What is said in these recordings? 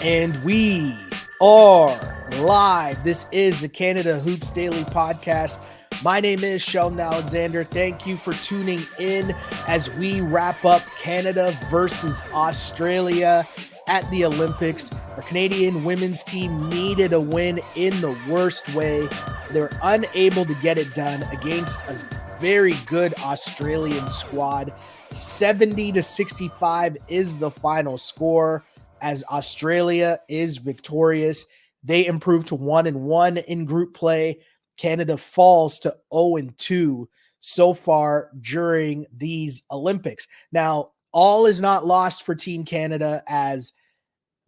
And we are live. This is the Canada Hoops Daily Podcast. My name is Sheldon Alexander. Thank you for tuning in as we wrap up Canada versus Australia at the Olympics. Our Canadian women's team needed a win in the worst way. They were unable to get it done against a very good Australian squad. 70-65 is the final score as Australia is victorious. They improved to 1-1 in group play. Canada falls to 0-2 so far during these Olympics. Now, all is not lost for Team Canada, as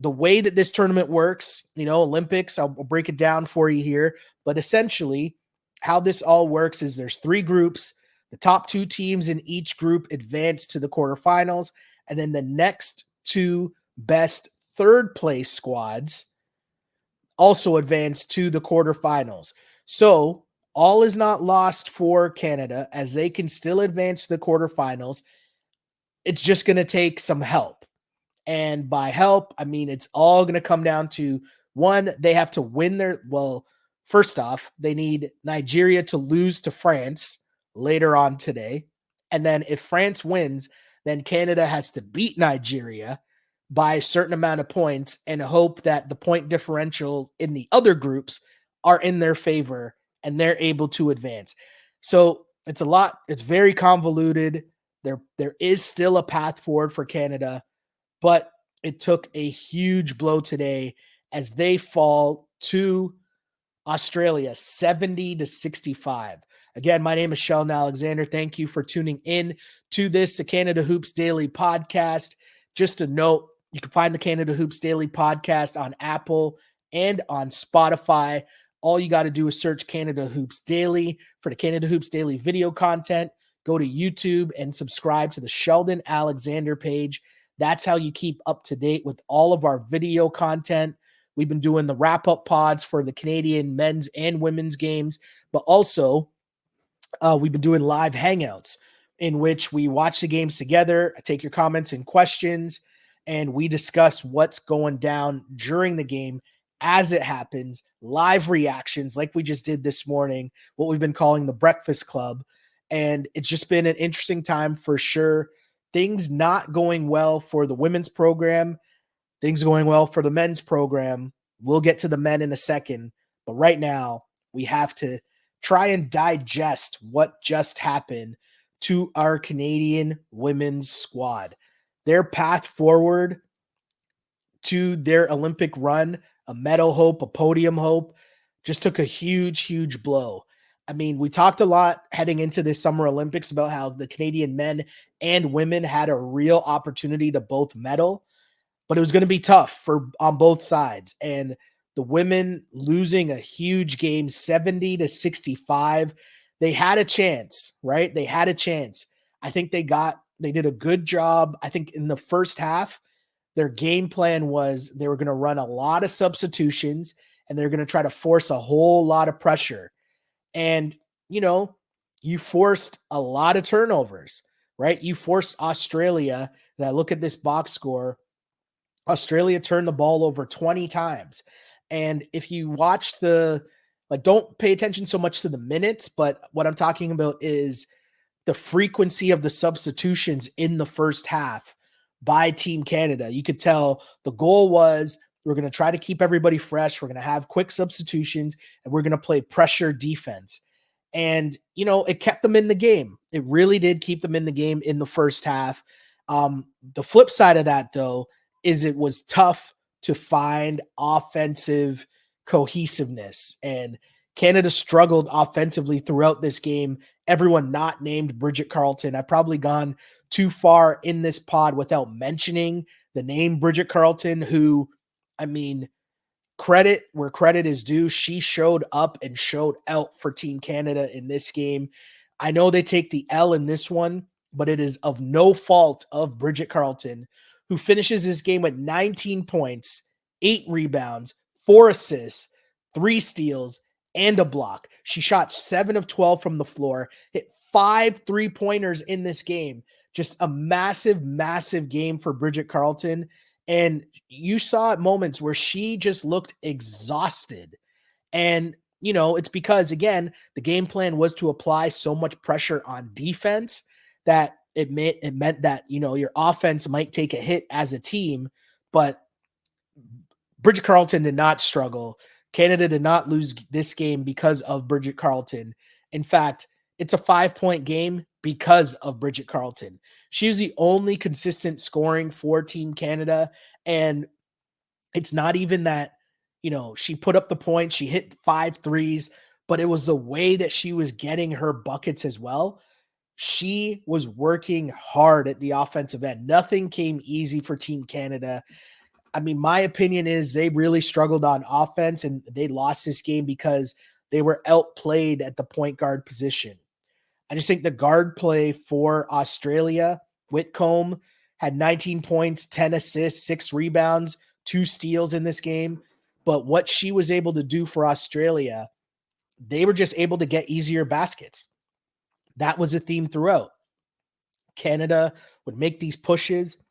the way that this tournament works, Olympics, I'll break it down for you here, but essentially how this all works is there's 3 groups. The top 2 teams in each group advance to the quarterfinals, and then the next 2 best third place squads also advance to the quarterfinals. So all is not lost for Canada, as they can still advance to the quarterfinals. It's just going to take some help. And by help, I mean, it's all going to come down to, one, they have to win first off, they need Nigeria to lose to France later on today. And then if France wins, then Canada has to beat Nigeria by a certain amount of points and hope that the point differential in the other groups are in their favor and they're able to advance. So it's a lot. It's very convoluted. There is still a path forward for Canada, but it took a huge blow today as they fall to Australia 70-65. Again, my name is Sheldon Alexander. Thank you for tuning in to this, the Canada Hoops Daily Podcast. Just a note, you can find the Canada Hoops Daily Podcast on Apple and on Spotify. All you got to do is search Canada Hoops Daily for the Canada Hoops Daily video content. Go to YouTube and subscribe to the Sheldon Alexander page. That's how you keep up to date with all of our video content. We've been doing the wrap-up pods for the Canadian men's and women's games, but also we've been doing live hangouts in which we watch the games together. I take your comments and questions, and we discuss what's going down during the game as it happens, live reactions like we just did this morning, what we've been calling the Breakfast Club. And it's just been an interesting time for sure. Things not going well for the women's program, things going well for the men's program. We'll get to the men in a second, but right now we have to try and digest what just happened to our Canadian women's squad. Their path forward to their Olympic run, a medal hope, a podium hope, just took a huge, huge blow. I mean, we talked a lot heading into this Summer Olympics about how the Canadian men and women had a real opportunity to both medal, but it was going to be tough on both sides. And the women losing a huge game, 70-65. They had a chance, right? They had a chance. I think they did a good job. I think in the first half, their game plan was they were going to run a lot of substitutions and they're going to try to force a whole lot of pressure. And, you forced a lot of turnovers, right? You forced Australia. And I look at this box score. Australia turned the ball over 20 times. And if you watch don't pay attention so much to the minutes, but what I'm talking about is the frequency of the substitutions in the first half by Team Canada. You could tell the goal was we're going to try to keep everybody fresh. We're going to have quick substitutions and we're going to play pressure defense. And, it kept them in the game. It really did keep them in the game in the first half. The flip side of that, though, is it was tough to find offensive cohesiveness, and Canada struggled offensively throughout this game. Everyone not named Bridget Carleton. I've probably gone too far in this pod without mentioning the name Bridget Carleton, who, I mean, credit where credit is due. She showed up and showed out for Team Canada in this game. I know they take the L in this one, but it is of no fault of Bridget Carleton, who finishes this game with 19 points, 8 rebounds, 4 assists, 3 steals, and a block. She shot 7 of 12 from the floor, hit 5 3-pointers in this game. Just a massive, massive game for Bridget Carleton. And you saw at moments where she just looked exhausted. And, it's because, again, the game plan was to apply so much pressure on defense that it meant that, your offense might take a hit as a team, but Bridget Carleton did not struggle. Canada did not lose this game because of Bridget Carleton. In fact, it's a 5-point game because of Bridget Carleton. She was the only consistent scoring for Team Canada. And it's not even that, she put up the points, she hit 5 threes, but it was the way that she was getting her buckets as well. She was working hard at the offensive end. Nothing came easy for Team Canada. I mean, my opinion is they really struggled on offense and they lost this game because they were outplayed at the point guard position. I just think the guard play for Australia, Whitcomb had 19 points, 10 assists, 6 rebounds, 2 steals in this game. But what she was able to do for Australia, they were just able to get easier baskets. That was a theme throughout. Canada would make these pushes.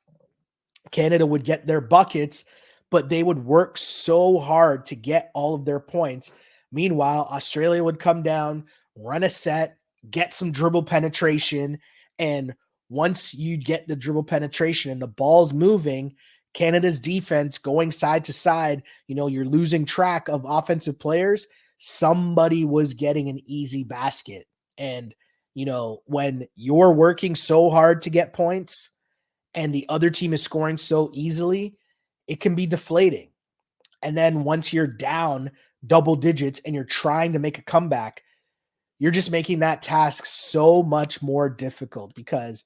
Canada would get their buckets, but they would work so hard to get all of their points. Meanwhile, Australia would come down, run a set, get some dribble penetration, and once you get the dribble penetration and the ball's moving, Canada's defense going side to side, you're losing track of offensive players. Somebody was getting an easy basket. And, when you're working so hard to get points, and the other team is scoring so easily, it can be deflating. And then once you're down double digits and you're trying to make a comeback, you're just making that task so much more difficult because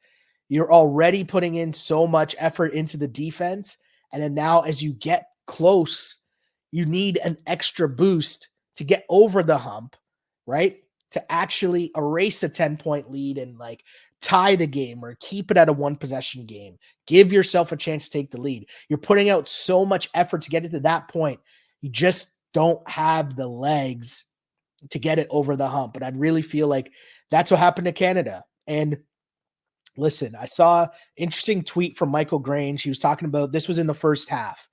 you're already putting in so much effort into the defense. And then now as you get close, you need an extra boost to get over the hump, right? To actually erase a 10-point lead and tie the game or keep it at a 1-possession game. Give yourself a chance to take the lead. You're putting out so much effort to get it to that point. You just don't have the legs to get it over the hump. But I really feel like that's what happened to Canada. And listen, I saw an interesting tweet from Michael Grange. He was talking about this was in the first half.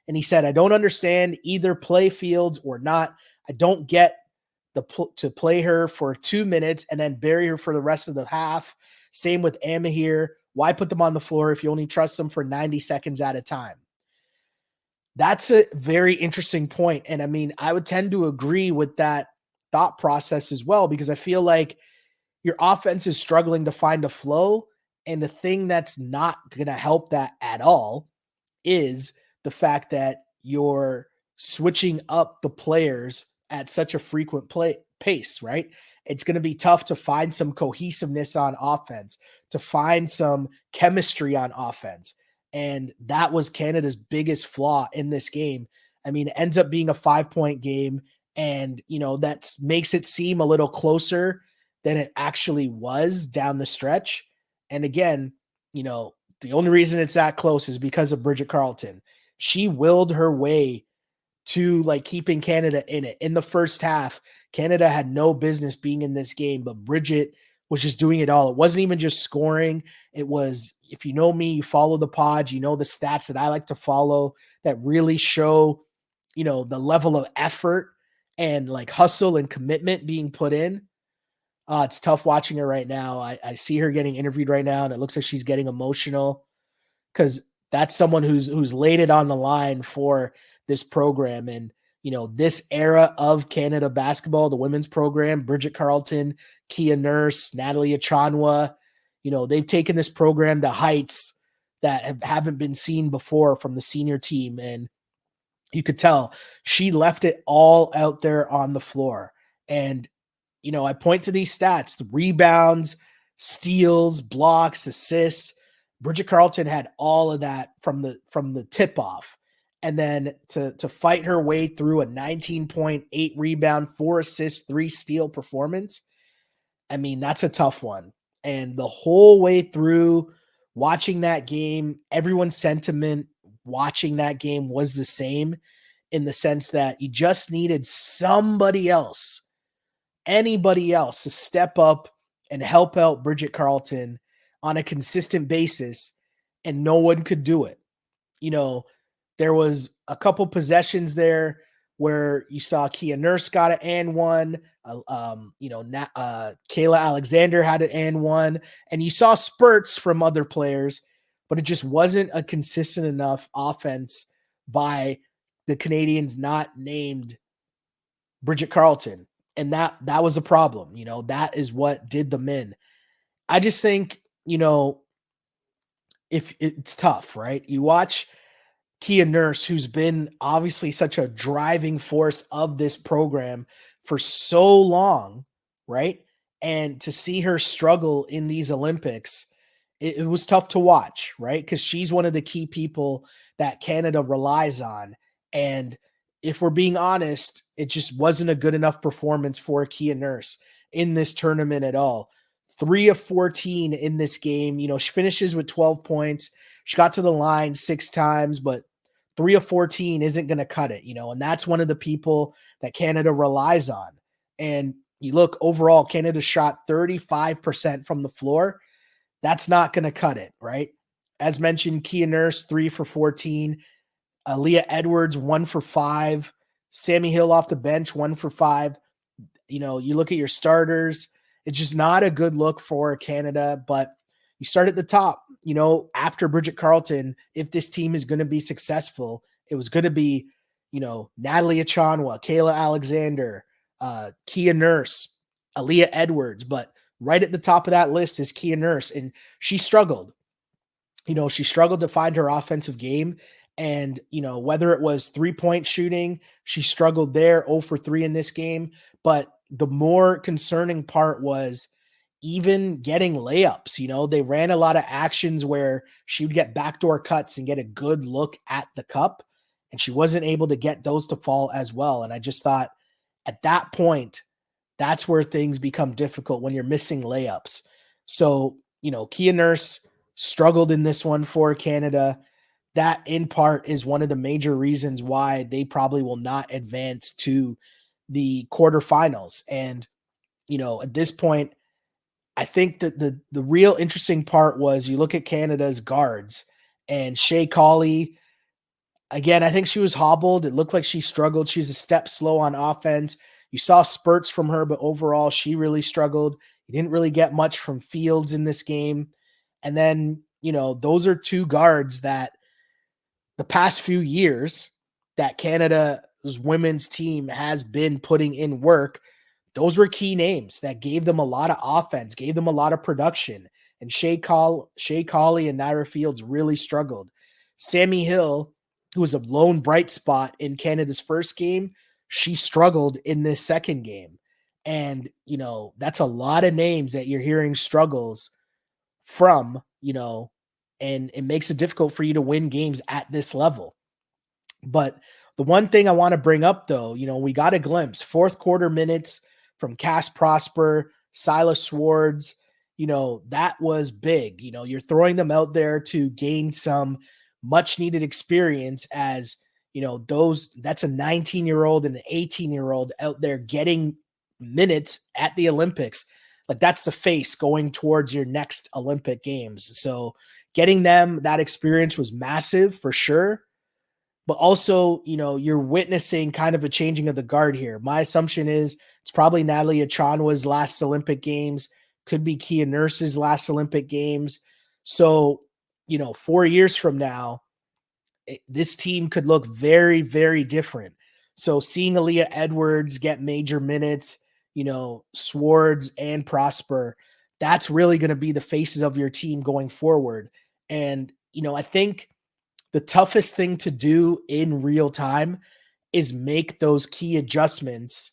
And he said, I don't understand either play Fields or not. I don't get to play her for 2 minutes and then bury her for the rest of the half. Same with Amahir. Why put them on the floor if you only trust them for 90 seconds at a time? That's a very interesting point. And I mean, I would tend to agree with that thought process as well, because I feel like your offense is struggling to find a flow. And the thing that's not going to help that at all is the fact that you're switching up the players at such a frequent pace, right? It's going to be tough to find some cohesiveness on offense, to find some chemistry on offense. And that was Canada's biggest flaw in this game. I mean, it ends up being a 5-point game, and, that makes it seem a little closer than it actually was down the stretch. And again, the only reason it's that close is because of Bridget Carleton. She willed her way to keeping Canada in it. In the first half, Canada had no business being in this game, but Bridget was just doing it all. It wasn't even just scoring. It was, if you know me, you follow the pod, the stats that I like to follow that really show, the level of effort and hustle and commitment being put in. It's tough watching her right now. I see her getting interviewed right now, and it looks like she's getting emotional because that's someone who's laid it on the line for this program. And, this era of Canada basketball, the women's program, Bridget Carleton, Kia Nurse, Natalie Achanwa, they've taken this program to heights that haven't been seen before from the senior team. And you could tell she left it all out there on the floor. And, I point to these stats, the rebounds, steals, blocks, assists. Bridget Carleton had all of that from the tip off. And then to fight her way through a 19.8 rebound, 4 assists, 3 steal performance. I mean, that's a tough one. And the whole way through watching that game, everyone's sentiment watching that game was the same, in the sense that you just needed somebody else, anybody else, to step up and help out Bridget Carleton on a consistent basis, and no one could do it. you know, there was a couple possessions there where you saw Kia Nurse got it and one. Kayla Alexander had it and one, and you saw spurts from other players, but it just wasn't a consistent enough offense by the Canadians not named Bridget Carleton. And that was a problem. That is what did them in. I just think, if it's tough, right? You watch Kia Nurse, who's been obviously such a driving force of this program for so long, right? And to see her struggle in these Olympics, it was tough to watch, right? Because she's one of the key people that Canada relies on. And if we're being honest, it just wasn't a good enough performance for Kia Nurse in this tournament at all. 3 of 14 in this game. She finishes with 12 points. She got to the line 6 times, but 3 of 14 isn't going to cut it, and that's one of the people that Canada relies on. And you look overall, Canada shot 35% from the floor. That's not going to cut it, right? As mentioned, Kia Nurse, 3 for 14. Leah Edwards, 1 for 5. Sammy Hill off the bench, 1 for 5. You look at your starters, it's just not a good look for Canada, but you start at the top. After Bridget Carleton, if this team is going to be successful, it was going to be, Natalie Achonwa, Kayla Alexander, Kia Nurse, Aaliyah Edwards. But right at the top of that list is Kia Nurse, and she struggled. She struggled to find her offensive game. And, whether it was 3-point shooting, she struggled there, 0 for 3 in this game. But the more concerning part was even getting layups. They ran a lot of actions where she would get backdoor cuts and get a good look at the cup, and she wasn't able to get those to fall as well. And I just thought at that point, that's where things become difficult when you're missing layups. So, Kia Nurse struggled in this one for Canada. That in part is one of the major reasons why they probably will not advance to the quarterfinals. And, at this point, I think that the real interesting part was you look at Canada's guards and Shea Colley. Again, I think she was hobbled. It looked like she struggled. She's a step slow on offense. You saw spurts from her, but overall she really struggled. You didn't really get much from Fields in this game. And then, those are two guards that the past few years that Canada's women's team has been putting in work. Those were key names that gave them a lot of offense, gave them a lot of production. And Shea Colley and Naira Fields really struggled. Sammy Hill, who was a lone bright spot in Canada's first game, she struggled in this second game. And, that's a lot of names that you're hearing struggles from, and it makes it difficult for you to win games at this level. But the one thing I want to bring up, though, we got a glimpse, fourth quarter minutes from Cass Prosper, Silas Swords, that was big. You're throwing them out there to gain some much needed experience as, that's a 19-year-old and an 18-year-old out there getting minutes at the Olympics. Like, that's the face going towards your next Olympic Games. So getting them that experience was massive for sure. But also, you're witnessing kind of a changing of the guard here. My assumption is it's probably Natalie Achonwa's last Olympic Games, could be Kia Nurse's last Olympic Games. So, 4 years from now, this team could look very, very different. So seeing Aaliyah Edwards get major minutes, Swords and Prosper, that's really going to be the faces of your team going forward. And, I think the toughest thing to do in real time is make those key adjustments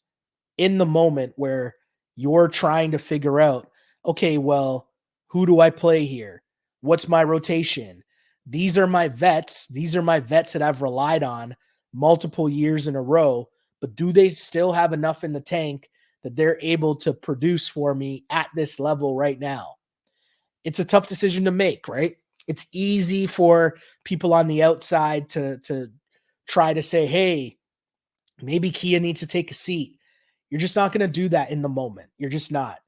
in the moment where you're trying to figure out, okay, well, who do I play here? What's my rotation? These are my vets. These are my vets that I've relied on multiple years in a row, but do they still have enough in the tank that they're able to produce for me at this level right now? It's a tough decision to make, right? It's easy for people on the outside to try to say, hey, maybe Kia needs to take a seat. You're just not going to do that in the moment. You're just not.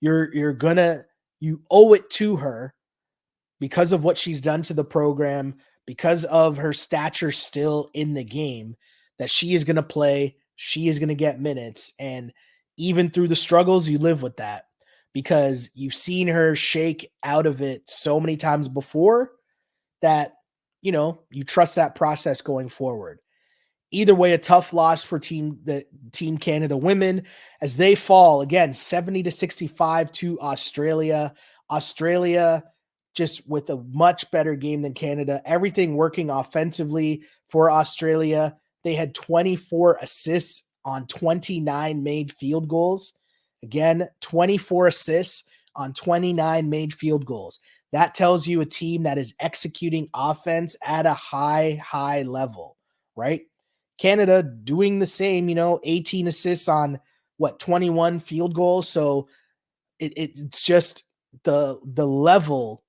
You owe it to her because of what she's done to the program, because of her stature still in the game, that she is going to play, she is going to get minutes. And even through the struggles, you live with that because you've seen her shake out of it so many times before that, you trust that process going forward. Either way, a tough loss for Team Canada women as they fall again 70-65 to Australia. Australia just with a much better game than Canada. Everything working offensively for Australia. They had 24 assists on 29 made field goals. Again, 24 assists on 29 made field goals. That tells you a team that is executing offense at a high level, right? Canada doing the same, 18 assists on 21 field goals. So it's just the level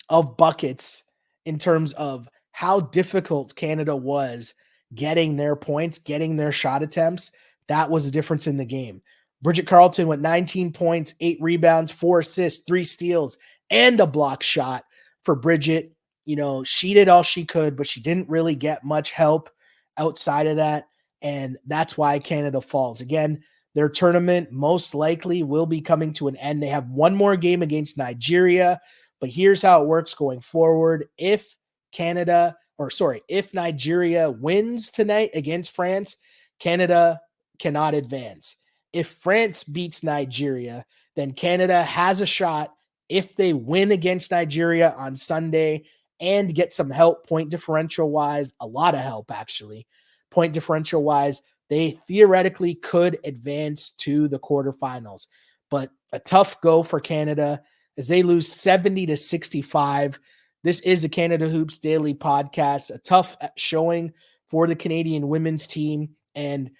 of buckets in terms of how difficult Canada was getting their points, getting their shot attempts. That was a difference in the game. Bridget Carleton went 19 points, 8 rebounds, 4 assists, 3 steals, and a block shot for Bridget. She did all she could, but she didn't really get much help outside of that. And that's why Canada falls. Again, their tournament most likely will be coming to an end. They have one more game against Nigeria, but here's how it works going forward. If Nigeria wins tonight against France, Canada cannot advance. If France beats Nigeria, then Canada has a shot if they win against Nigeria on Sunday and get some help point differential wise, a lot of help actually, point differential wise, they theoretically could advance to the quarterfinals. But a tough go for Canada as they lose 70-65. This is a Canada Hoops Daily podcast, a tough showing for the Canadian women's team. And,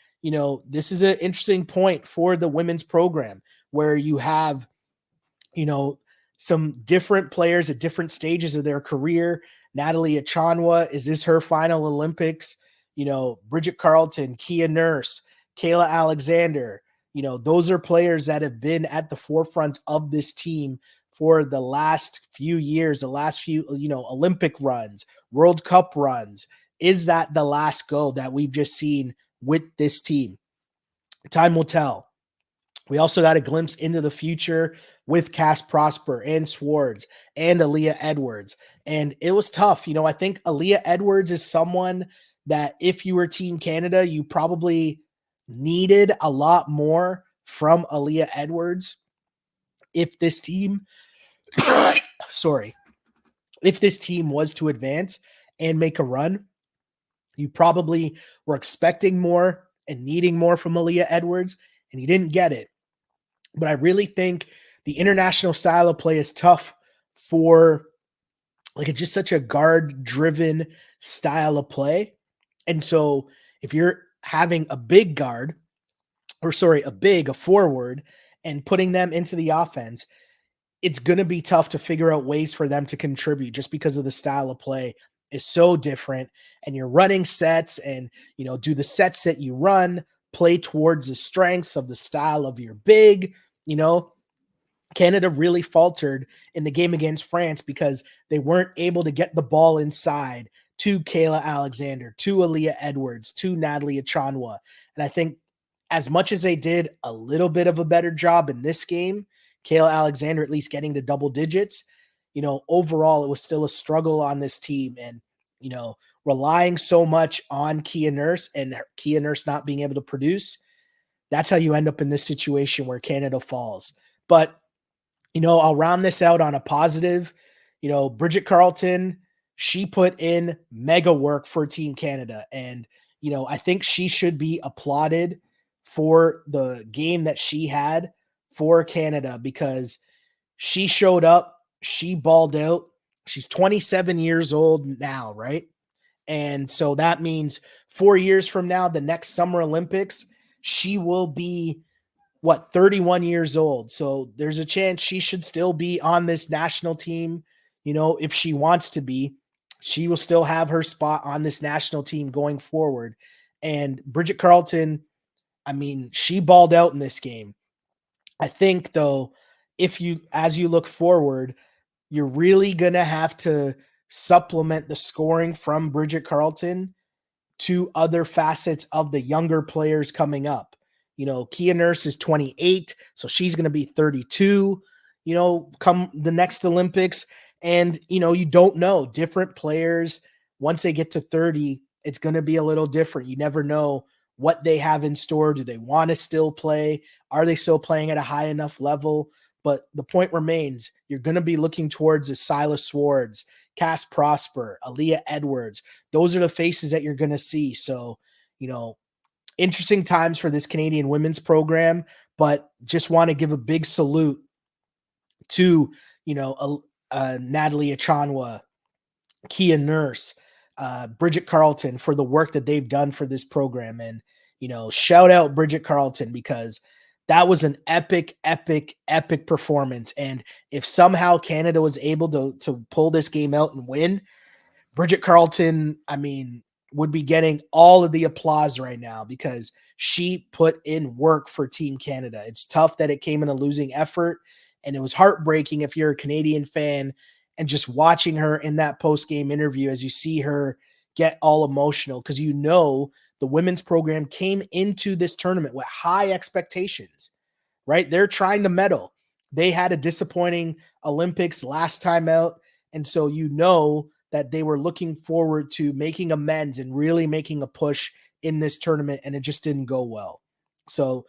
this is an interesting point for the women's program where you have, some different players at different stages of their career. Natalie Achanwa, is this her final Olympics? Bridget Carleton, Kia Nurse, Kayla Alexander, those are players that have been at the forefront of this team for the last few years, the last few, Olympic runs, World Cup runs. Is that the last go that we've just seen with this team? Time will tell. We also got a glimpse into the future with Cass Prosper and Swords and Aaliyah Edwards. And it was tough. I think Aaliyah Edwards is someone that if you were Team Canada, you probably needed a lot more from Aaliyah Edwards. If this team, if this team was to advance and make a run, you probably were expecting more and needing more from Aaliyah Edwards, and you didn't get it. But I really think the international style of play is tough for it's just such a guard-driven style of play. And so if you're having a big guard, a forward, and putting them into the offense, it's going to be tough to figure out ways for them to contribute just because of the style of play is so different. And you're running sets and, do the sets that you run play towards the strengths of the style of your big. Canada really faltered in the game against France because they weren't able to get the ball inside to Kayla Alexander, to Aaliyah Edwards, to Natalie Achanwa. And I think as much as they did a little bit of a better job in this game, Kayla Alexander at least getting to double digits, overall it was still a struggle on this team. And, relying so much on Kia Nurse and Kia Nurse not being able to produce, that's how you end up in this situation where Canada falls. But, I'll round this out on a positive. Bridget Carleton, she put in mega work for Team Canada. And, I think she should be applauded for the game that she had for Canada because she showed up, she balled out. She's 27 years old now, right? And so that means 4 years from now, the next Summer Olympics, she will be 31 years old. So there's a chance she should still be on this national team. If she wants to be, she will still have her spot on this national team going forward. And Bridget Carleton, she balled out in this game. I think though, as you look forward, you're really going to have to supplement the scoring from Bridget Carleton to other facets of the younger players coming up. Kia Nurse is 28, so she's going to be 32, come the next Olympics. And, you don't know. Different players, once they get to 30, it's going to be a little different. You never know what they have in store. Do they want to still play? Are they still playing at a high enough level? But the point remains, you're going to be looking towards the Silas Swords, Cass Prosper, Aaliyah Edwards. Those are the faces that you're going to see. So, interesting times for this Canadian women's program, but just want to give a big salute to, Natalie Achanwa, Kia Nurse, Bridget Carleton for the work that they've done for this program. And, shout out Bridget Carleton, because that was an epic performance. And if somehow Canada was able to pull this game out and win, Bridget Carleton, would be getting all of the applause right now, because she put in work for Team Canada. It's tough that it came in a losing effort, and it was heartbreaking if you're a Canadian fan and just watching her in that post-game interview as you see her get all emotional, because the women's program came into this tournament with high expectations, right? They're trying to medal. They had a disappointing Olympics last time out, and so that they were looking forward to making amends and really making a push in this tournament, and it just didn't go well. So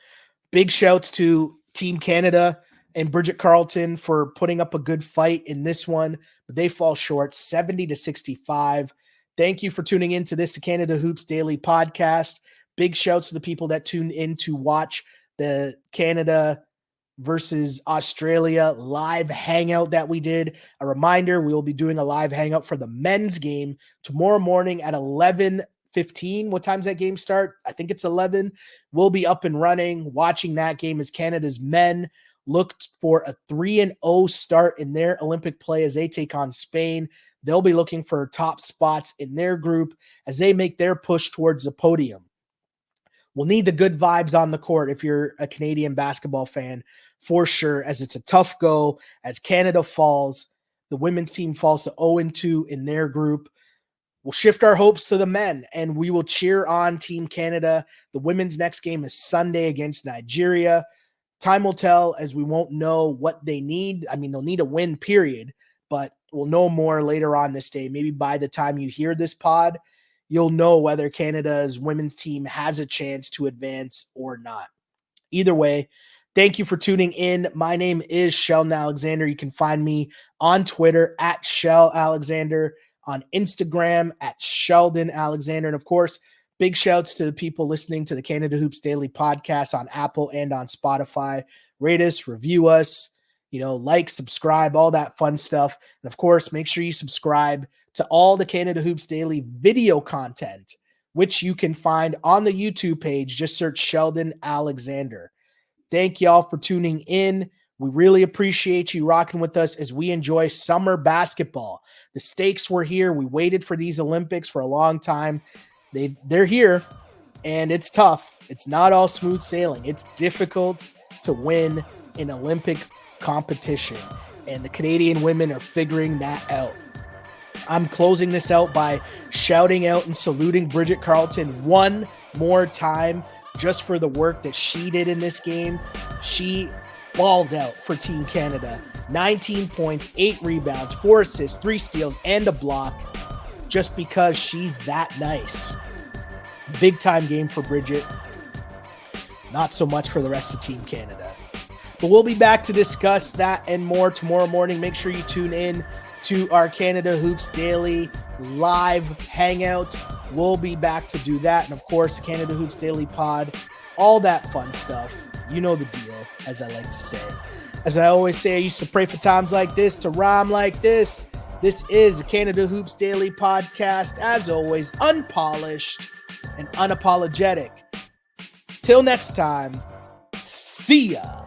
big shouts to Team Canada and Bridget Carleton for putting up a good fight in this one, but they fall short 70-65. Thank you for tuning in to this Canada Hoops Daily podcast. Big shouts to the people that tuned in to watch the Canada versus Australia live hangout that we did. A reminder, we will be doing a live hangout for the men's game tomorrow morning at 11:15. What time's that game start? I think it's 11. We'll be up and running, watching that game as Canada's men looked for a 3-0 start in their Olympic play as they take on Spain. They'll be looking for top spots in their group as they make their push towards the podium. We'll need the good vibes on the court if you're a Canadian basketball fan, for sure, as it's a tough go as Canada falls. The women's team falls to 0-2 in their group. We'll shift our hopes to the men, and we will cheer on Team Canada. The women's next game is Sunday against Nigeria. Time will tell, as we won't know what they need. They'll need a win, period, but we'll know more later on this day. Maybe by the time you hear this pod, you'll know whether Canada's women's team has a chance to advance or not. Either way, thank you for tuning in. My name is Sheldon Alexander. You can find me on Twitter at Shell Alexander, on Instagram at Sheldon Alexander. And of course, big shouts to the people listening to the Canada Hoops Daily podcast on Apple and on Spotify. Rate us, review us, like, subscribe, all that fun stuff. And of course, make sure you subscribe to all the Canada Hoops Daily video content, which you can find on the YouTube page. Just search Sheldon Alexander. Thank y'all for tuning in. We really appreciate you rocking with us as we enjoy summer basketball. The stakes were here. We waited for these Olympics for a long time. They're here, and it's tough. It's not all smooth sailing. It's difficult to win an Olympic competition, and the Canadian women are figuring that out. I'm closing this out by shouting out and saluting Bridget Carleton one more time just for the work that she did in this game. She balled out for Team Canada. 19 points, 8 rebounds, 4 assists, 3 steals, and a block, just because she's that nice. Big time game for Bridget. Not so much for the rest of Team Canada. But we'll be back to discuss that and more tomorrow morning. Make sure you tune in to our Canada Hoops Daily live hangout. We'll be back to do that. And of course, the Canada Hoops Daily pod, all that fun stuff. You know the deal, as I like to say. As I always say, I used to pray for times like this, to rhyme like this. This is a Canada Hoops Daily podcast. As always, unpolished and unapologetic. Till next time, see ya.